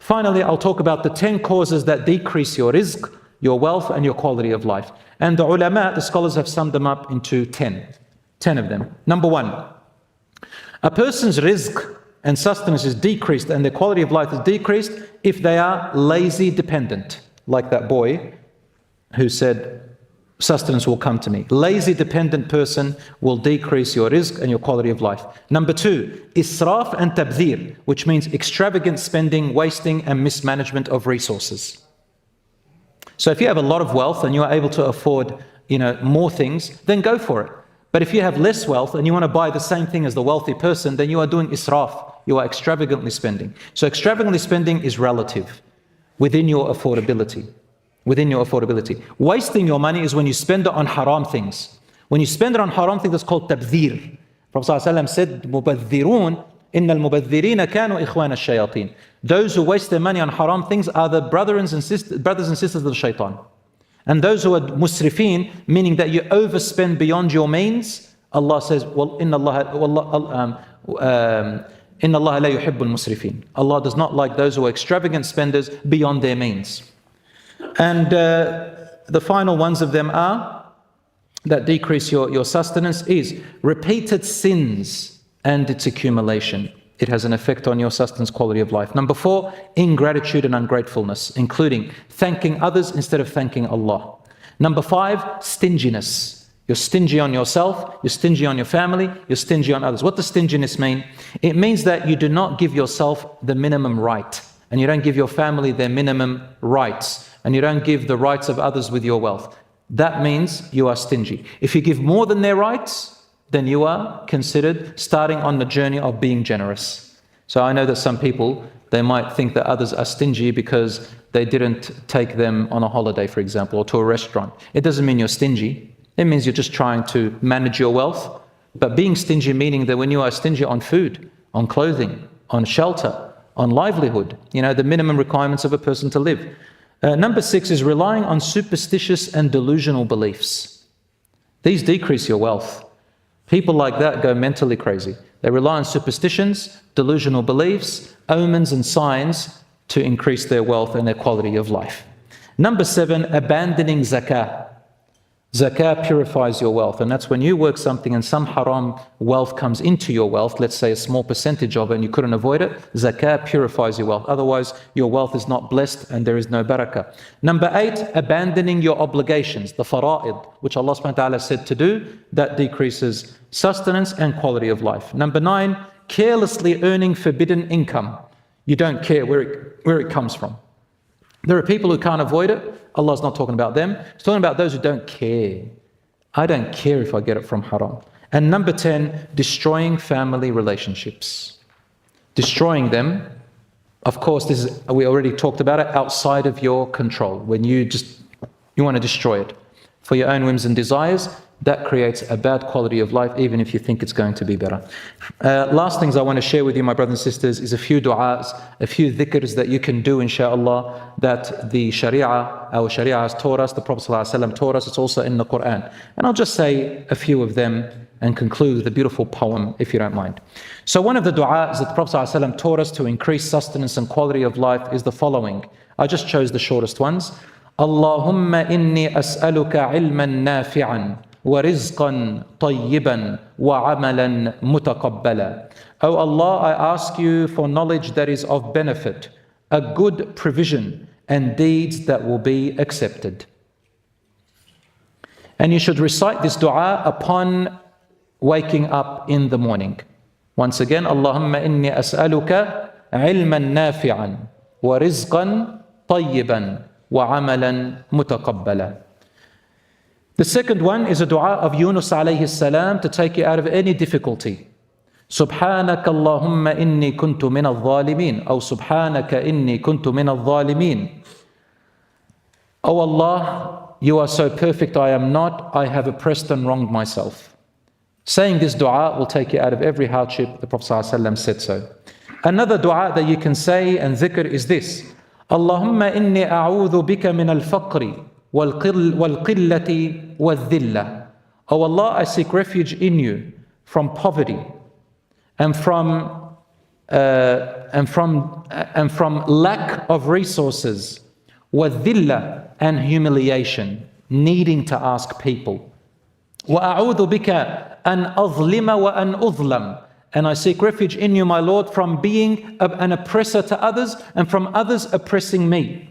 Finally, I'll talk about the 10 causes that decrease your rizq, your wealth, and your quality of life. And the ulama, the scholars, have summed them up into 10 of them. Number 1, a person's rizq and sustenance is decreased and their quality of life is decreased if they are lazy dependent, like that boy who said, sustenance will come to me. Lazy dependent person will decrease your rizq and your quality of life. Number 2, Israf and Tabdir, which means extravagant spending, wasting, and mismanagement of resources. So if you have a lot of wealth and you are able to afford, more things, then go for it. But if you have less wealth and you want to buy the same thing as the wealthy person, then you are doing israf. You are extravagantly spending. So extravagantly spending is relative, within your affordability. Within your affordability. Wasting your money is when you spend it on haram things. When you spend it on haram things, it's called tabdir. Prophet ﷺ said, "Mubadhirun, inna al-mubadhirina kanu ikhwan al-shayateen." Those who waste their money on haram things are the brothers and sisters of the shaitan. And those who are musrifin, meaning that you overspend beyond your means, Allah says, inna Allah la yuhibbul musrifin. Allah does not like those who are extravagant spenders beyond their means. And the final ones of them are, that decrease your sustenance, is repeated sins and its accumulation. It has an effect on your sustenance, quality of life. Number 4, ingratitude and ungratefulness, including thanking others instead of thanking Allah. Number 5, stinginess. You're stingy on yourself, you're stingy on your family, you're stingy on others. What does stinginess mean? It means that you do not give yourself the minimum right, and you don't give your family their minimum rights, and you don't give the rights of others with your wealth. That means you are stingy. If you give more than their rights, then you are considered starting on the journey of being generous. So I know that some people, they might think that others are stingy because they didn't take them on a holiday, for example, or to a restaurant. It doesn't mean you're stingy. It means you're just trying to manage your wealth. But being stingy meaning that when you are stingy on food, on clothing, on shelter, on livelihood, the minimum requirements of a person to live. Number 6 is relying on superstitious and delusional beliefs. These decrease your wealth. People like that go mentally crazy. They rely on superstitions, delusional beliefs, omens and signs to increase their wealth and their quality of life. Number 7, abandoning zakah. Zakah purifies your wealth, and that's when you work something and some haram wealth comes into your wealth, let's say a small percentage of it and you couldn't avoid it, zakah purifies your wealth. Otherwise, your wealth is not blessed and there is no barakah. Number 8, abandoning your obligations, the fara'id, which Allah subhanahu wa ta'ala said to do, that decreases sustenance and quality of life. Number 9, carelessly earning forbidden income. You don't care where it comes from. There are people who can't avoid it. Allah's not talking about them. He's talking about those who don't care. I don't care if I get it from haram. And number 10, destroying family relationships. Destroying them, of course, we already talked about it, outside of your control. When you want to destroy it for your own whims and desires, that creates a bad quality of life, even if you think it's going to be better. Last things I want to share with you, my brothers and sisters, is a few du'as, a few dhikrs that you can do, inshallah, that the our Sharia has taught us, the Prophet ﷺ taught us. It's also in the Quran. And I'll just say a few of them and conclude with a beautiful poem, if you don't mind. So one of the du'as that the Prophet ﷺ taught us to increase sustenance and quality of life is the following. I just chose the shortest ones. Allahumma inni as'aluka ilman nafi'an ورزقا طيبا وعملا متقبلا. O Allah, I ask you for knowledge that is of benefit, a good provision, and deeds that will be accepted. And you should recite this dua upon waking up in the morning. Once again, Allahumma inni as'aluka ilman nafi'an wa rizqan tayyiban wa amalan mutaqabbala. The second one is a dua of Yunus alayhi salam to take you out of any difficulty. Subhanaka Allahumma inni kuntu min al-zalimin. Or Subhanaka inni kuntu min al-zalimin. O Allah, you are so perfect, I am not. I have oppressed and wronged myself. Saying this dua will take you out of every hardship. The Prophet ﷺ said so. Another dua that you can say and dhikr is this. Allahumma inni a'udhu bika min al-faqri wal-qillati wal-dhilla. O Allah, I seek refuge in you from poverty and from and from lack of resources, وَالذِّلَّةِ and humiliation, needing to ask people. وَأَعُوذُ بِكَ أَنْ أَظْلِمَ وَأَنْ أُظْلَمَ and I seek refuge in you, my Lord, from being an oppressor to others and from others oppressing me.